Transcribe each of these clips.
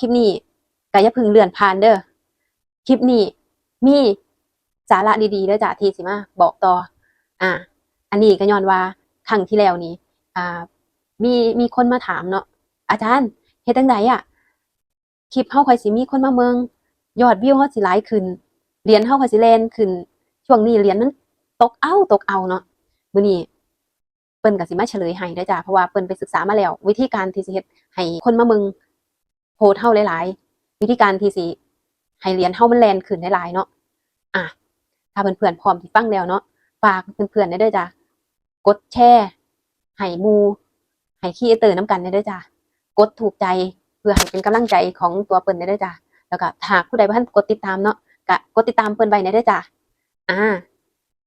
คลิปนี้ก็อย่าเพิ่งเลื่อนผ่านเด้อคลิปนี้มีสาระดีๆเด้อจ้ะที่สิมาบอกต่ออ่าอันนี้ก็ย้อนว่าครั้งที่แล้วนี้อ่ามีคนมาถามเนาะอาจารย์เฮ็ดจั่งใดอ่ะคลิปเฮาค่อยสิมีคนมาเมืองยอดวิวเฮาสิหลายขึ้นเหรียญเฮาค่อยสิแล่นขึ้นช่วงนี้เหรียญมันตกเอาเนาะมื้อนี้เปิ้นก็สิมาเฉลยให้เด้อจ้ะเพราะว่าเปิ้นไปศึกษามาแล้ววิธีการที่สิเฮ็ดให้คนมาเมืองโพสต์เฮาหลายๆวิธีการที่สิให้เหรียญเฮามันแล่นขึ้นหลายๆเนาะอ่ะถ้าเพื่อนๆพร้อมที่ฟังแล้วเนาะฝากเพื่อนๆได้เด้อจ้ะกดแชร์ให้หมู่ให้ครีเอเตอร์นำกันได้เด้อจ้ะกดถูกใจเพื่อให้เป็นกำลังใจของตัวเปิ้นได้เด้อจ้ะแล้วก็ถ้าผู้ใดบ่ทันกดติดตามเนาะก็กดติดตามเปิ้นไว้ได้เด้อจ้ะอ่า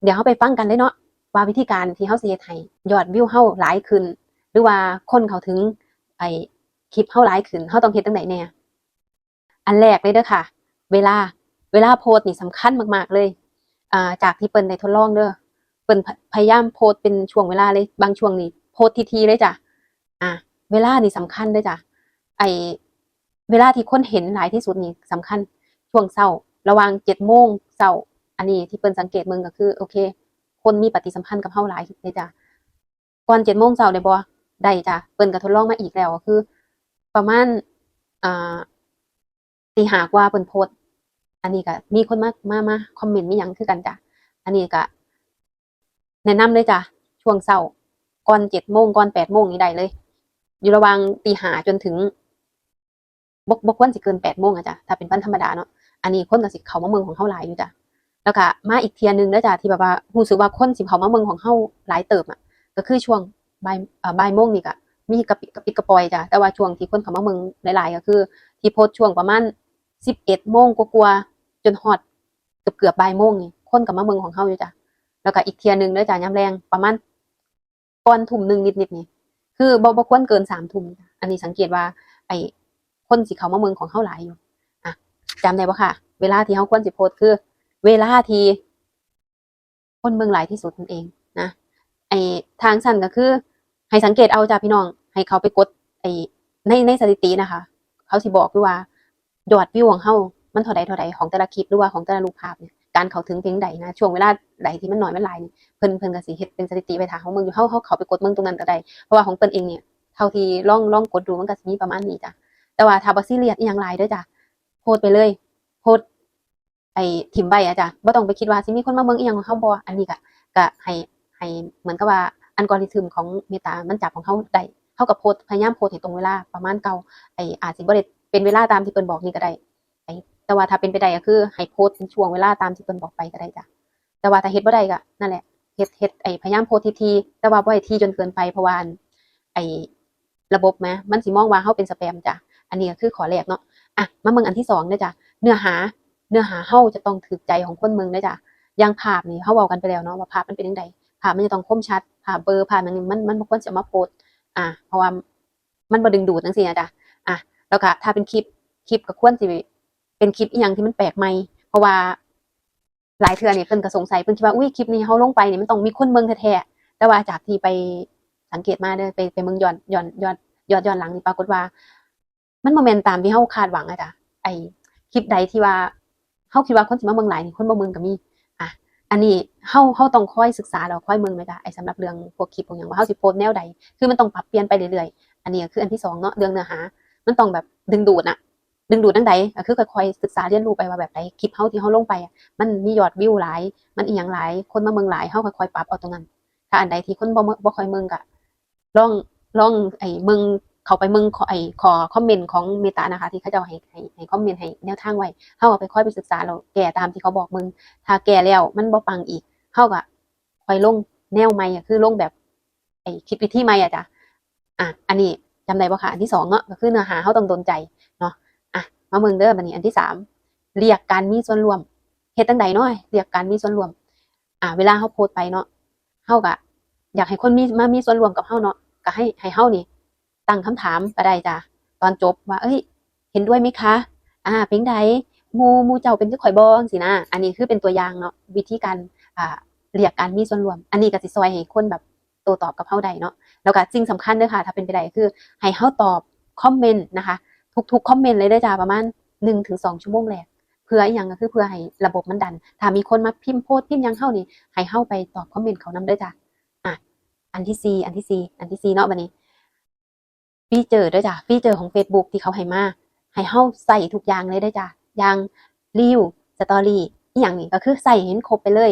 เดี๋ยวเฮาไปฟังกันเลยเนาะว่าวิธีการที่เฮาสิเฮ็ดให้ยอดวิวเฮาหลายขึ้นหรือว่าคนเข้าถึงไอ้คลิปเฮาหลายขึ้นเฮาต้องเฮ็ดจั่งใดแหน่อันแรกเลยเด้อค่ะเวลาโพสต์นี่สำคัญมากๆเลยจากที่เปิ้นได้ทดลองเด้อเปิ้นพยายามโพสต์เป็นช่วงเวลาเลยบางช่วงนี่โพสต์ทีๆเลยจ้ะอ่าเวลานี่สำคัญเด้อจ้ะไอ้เวลาที่คนเห็นหลายที่สุดนี่สำคัญช่วงเช้าระหว่าง7:00 นเช้าอันนี้ที่เปิ้นสังเกตเบิ่งก็คือโอเคคนมีปฏิสัมพันธ์กับเฮาหลายเลยจ้ะก่อน7:00 นเช้าได้บ่ได้จ้ะเปิ้นก็ทดลองมาอีกแล้วก็คือประมาณอ่า ตี 5กว่าเปิ้นโพสต์อันนี้ก็มีคนมาคอมเมนต์มีหยังคือกันจ้ะอันนี้ก็แนะนำเลยจ้ะช่วงเช้าก่อน7:00 นก่อน8:00 นนี่ได้เลยอยู่ระหว่างตี 5จนถึงบ่ควรสิเกิน8:00 นอะจ้ะถ้าเป็นวันธรรมดาเนาะอันนี้คนก็สิเข้ามาเมืองของเฮาหลายอยู่จ้ะแล้วก็มาอีกเที่ยหนึ่งเด้อจ้ะที่แบบว่ารู้สึกว่าคนสิเข้ามาเมืองของเฮาหลายเติบอะก็คือช่วงบ่ายโมงนี่ก็มีกระปิดกระปอยจ้ะแต่ว่าช่วงที่คนเข้ามาเมืองหลายๆก็คือที่โพสต์ช่วงประมาณ11 โมงกว่าๆจนฮอดเกือบบ่ายโมงนี่คนก็มาเมืองของเฮาอยู่จ้ะแล้วก็อีกเที่ยหนึ่งเด้อจ้ะยามแลงประมาณก่อนทุ่มหนึ่งนิดๆนี่คือบ่ควรเกิน3 ทุ่มอันนี้สังเกตว่าไอ้คนสิเข้ามาเมืองของเฮาหลายอยู่อ่ะจำได้บ่ค่ะเวลาที่เฮาควรสิโพสต์คือเวลาที่คนเมืองหลายที่สุดนั่นเองนะไอ้ทางสั้นก็คือให้สังเกตเอาจ้ะพี่น้องให้เขาไปกดไอ้ในสถิตินะคะเขาสิบอกอยู่ว่ายอดวิวของเฮามันเท่าใดของแต่ละคลิปหรือว่าของแต่ละรูปภาพเนี่ยการเข้าถึงเพียงใดนะช่วงเวลาใดที่มันน้อยมันหลายนี่เพิ่นก็สิเฮ็ดเป็นสถิติไว้ถ้าเฮาเบิ่งอยู่เฮาเข้าไปกดเบิ่งตรงนั้นก็ได้เพราะว่าของเปิ้นเองเนี่ยเท่าที่ลองกดดูมันก็สิมีประมาณนี้จ้ะแต่ว่าถ้าบ่ซีเรียสอีหยังหลายเด้อจ้ะโพสต์ไปเลยโพสต์ไอ้ถิ้มไว้อะจ้ะบ่ต้องไปคิดว่าสิมีคนมาเบิ่งอีหยังของเฮาบ่อันนี้ก็ให้เหมือนกับว่าอัลกอริทึมของ Meta มันจับของเฮาได้เฮาก็โพสต์พยายามโพสต์ให้ตรงเวลาประมาณเก่าไอ้อาจสิบ่ได้เป็นเวลาตามที่เปิ้นบอกนี่ก็ได้ไอ้แต่ว่าถ้าเป็นไปได้ก็คือให้โพสต์เป็นช่วงเวลาตามที่เปิ้นบอกไปก็ได้จ้ะแต่ว่าถ้าเฮ็ดบ่ได้ก็นั่นแหละเฮ็ดไอ้พยายามโพสต์ถี่ๆแต่ว่าบ่ให้ถี่จนเกินไปเพราะว่าไอ้ระบบแหมมันสิมองว่าเฮาเป็นสแปมจ้ะอันนี้ก็คือข้อแรกเนาะอะมาเบิ่งอันที่2เด้อจ้ะเนื้อหาเฮาจะต้องถูกใจของคนเบิ่งเด้อจ้ะอย่างภาพนี่เฮาเว้ากันไปแล้วเนาะว่าภาพมันเป็นจังไดภาพมันจะต้องคมชัดภาพเบลอภาพมันบ่ควรสิเอามาโพสต์เพราะว่ามันบ่ดึงดูดจังซี่นะจ้ะอ่ะแล้วก็ถ้าเป็นคลิปก็ควรสิเป็นคลิปอีหยังที่มันแปลกใหม่เพราะว่าหลายเทื่อนี่เพิ่นก็สงสัยเพิ่นคิดว่าอุ๊ยคลิปนี้เฮาลงไปนี่มันต้องมีคนเบิ่งแท้ๆแต่ว่าจากที่ไปสังเกตมาเด้อไปเบิ่งย้อนหลังนี่ปรากฏว่ามันบ่แม่นตามที่เฮาคาดหวังอะจ้ะไอ้คลิปใดที่ว่าเฮาคิดว่าคนสิมาเบิ่งหลายนี่คนบ่เบิ่งก็มีอ่ะอันนี้เฮาต้องคอยศึกษาแล้วคอยเบิ่งแม่จ้ะไอ้สำหรับเรื่องพวกคลิปพวกหยังว่าเฮาสิโพสต์แนวใดคือมันต้องปรับเปลี่ยนไปเรื่อยๆอันนี้ก็คืออันที่2เนาะเรื่องเนื้อหามันต้องแบบดึงดูดจังใดก็คือค่อยๆศึกษาเรียนรู้ไปว่าแบบใดคลิปเฮาที่เฮาลงไปอะมันมียอดวิวหลายมันอิหยังหลายคนมาเบิ่งหลายเฮาค่อยๆปรับเอาตรงนั้นถ้าอันใดที่คนบ่ค่อยเบิ่งก็ลองไอ้เบิ่งเข้าไปเบิ่งขอคอมเมนต์ของ Meta นะคะที่เขาเจ้าให้คอมเมนต์ให้แนวทางไว้เฮาก็ไปค่อยไปศึกษาแล้วแก้ตามที่เขาบอกมึงถ้าแก้แล้วมันบ่ปังอีกเฮาก็ค่อยลงแนวใหม่คือลงแบบไอ้คิดวิธีใหม่อะจ้ะอันนี้จำได้บ่คะอันที่2เนาะก็คือเนื้อหาเฮาต้องโดนใจเนาะมาเบิ่งเด้อบัดนี้อันที่3เรียกการมีส่วนร่วมเฮ็ดจั่งใดเนาะเรียกการมีส่วนร่วมเวลาเฮาโพสต์ไปเนาะเฮาก็อยากให้คนมีส่วนร่วมกับเฮาเนาะก็ให้เฮานี่ตั้งคำถามก็ได้จ้ะตอนจบว่าเอ้ยเห็นด้วยไหมคะเป็นจั่งใดหมู่เจ้าเป็นคือข้อยบ่จังซี้นะอันนี้คือเป็นตัวอย่างเนาะวิธีการเรียกการมีส่วนร่วมอันนี้ก็สิช่วยให้คนแบบโต้ตอบกับเฮาได้เนาะแล้วก็สิ่งสำคัญเด้อค่ะถ้าเป็นไปได้ก็คือให้เฮาตอบคอมเมนต์นะคะ ทุกๆคอมเมนต์เลยเด้อจ้าประมาณ1 ถึง 2 ชั่วโมงแรกเพื่ออีหยังก็คือเพื่อให้ระบบมันดันถ้ามีคนมาพิมพ์โพสต์พิมพ์หยังเฮานี่ให้เฮาไปตอบคอมเมนต์เขานำเด้อจ้าอ่ะอันที่สี่เนาะบัดนี้ฟีเจอร์เด้อจ้าฟีเจอร์ของ Facebook ที่เขาให้มาให้เฮาใส่ทุกอย่างเลยเด้อจ้าอย่าง Reel Story อีหยังนี่ก็คือใส่เห็นครบไปเลย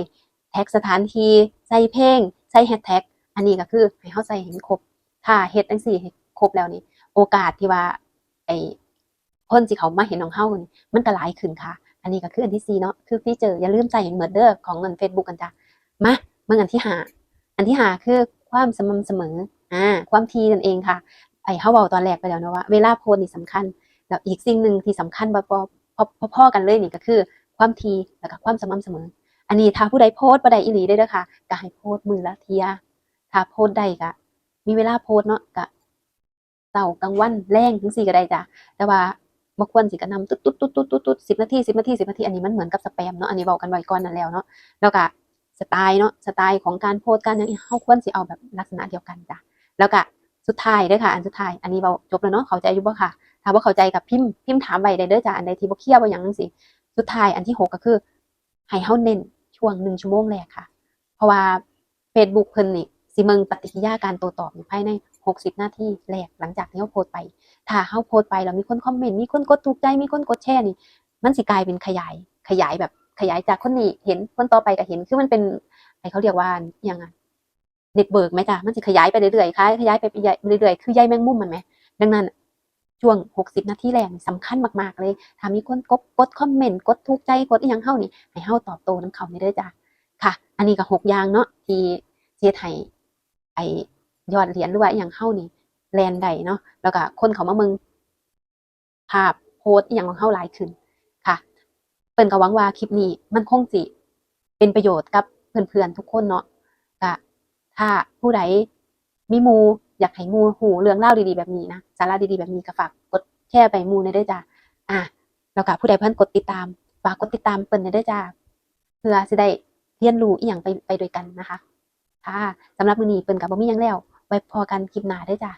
แท็กสถานที่ใส่เพลงใส่แฮชแท็กอันนี้ก็คือให้เฮาใส่เห็นครบถ้าเฮ็ดจังซี่ให้ครบแล้วนี่โอกาสที่ว่าไอ้คนที่เขามาเห็นของเฮานี่มันก็หลายขึ้นค่ะอันนี้ก็คืออันที่4เนาะคือฟีเจอร์อย่าลืมใส่เหมือนเด้อของเงิน Facebook กันจ้ะมาเบิ่งอันที่ห้าคือความสม่ำเสมอความถี่นั่นเองค่ะเฮาเว้าตอนแรกไปแล้วเนาะว่าเวลาโพสต์นี่สำคัญแล้วอีกสิ่งหนึ่งที่สำคัญพอๆกันเลยนี่ก็คือความถี่แล้วก็ความสม่ำเสมออันนี้ถ้าผู้ใดโพสต์บ่ได้อีหลีเด้อค่ะก็ให้โพสต์มื้อละเที่ยถ้าโพสต์ได้ก็มีเวลาโพสต์เนาะก็เช้ากลางวันแลงจังซี่ก็ได้จ้ะแต่ว่าบ่ควรสิกระหน่ำตุ๊ดๆๆๆๆ10นาที10นาที10นาทีอันนี้มันเหมือนกับสแปมเนาะอันนี้เว้ากันไว้ก่อนนั้นแล้วเนาะแล้วก็สไตล์เนาะสไตล์ของการโพสต์การหยังเฮาควรสิเอาแบบลักษณะเดียวกันจ้ะแล้วก็สุดท้ายเด้อค่ะอันสุดท้ายอันนี้เว้าจบแล้วเนาะเข้าใจอยู่บ่ค่ะถ้าบ่เข้าใจก็พิมพ์ถามไว้ได้เด้อจ้ะอันใดที่บ่เคลียร์บ่หยังจังซี่สุดท้ายอันที่6ก็คือให้เฮาเน้นช่วง1ชั่วโมงแรกค่ะเพราะว่าเฟซบุ๊กเพิ่นนี่สิเบิ่งปฏิกิริยาการโต้ตอบภายใน60นาทีแรกหลังจากที่เฮาโพสต์ไปถ้าเฮาโพสต์ไปแล้วมีคนคอมเมนต์มีคนกดถูกใจมีคนกดแชร์นี่มันสิกลายเป็นขยายแบบขยายจากคนนี้เห็นคนต่อไปก็เห็นคือมันเป็นเขาเรียกว่าอิหยังอะเน็ตเวิร์กไหมจ้ะมันสิขยายไปเรื่อยๆขยายไปเรื่อยๆคือใยแมงมุมมันไหมดังนั้นช่วง60นาทีแรกสำคัญมากๆเลยถ้ามีคนกดคอมเมนต์กดถูกใจกดอีหยังเฮานี่ให้เฮาตอบโต้นำเขานี่เด้อจ้ะค่ะอันนี้ก็6อย่างเนาะที่เฮ็ดให้ไอยอดเหรียญหรือว่าอีหยังเฮานี่แล่นได้เนาะแล้วก็คนเขามาเบิ่งภาพโพสต์อีหยังของเฮาหลายขึ้นค่ะเปิ้นก็หวังว่าคลิปนี้มันคงสิเป็นประโยชน์กับเพื่อนๆทุกคนเนาะก็ถ้าผู้ใดมีหมู่อยากให้หมู่รู้เรื่องราวดีๆแบบนี้นะสาระดีๆแบบนี้ก็ฝากกดแชร์ไปให้หมู่หน่อยเด้อจ้ะแล้วก็ผู้ใดเพิ่นกดติดตามฝากกดติดตามเปิ้นหน่อยเด้อจ้ะเพื่อสิได้เรียนรู้อีหยังไปด้วยกันนะคะค่ะสำหรับมื้อนี้เปิ้นก็บ่มีหยังแล้วไว้พอกันคลิปหน้าเด้อจ้ะ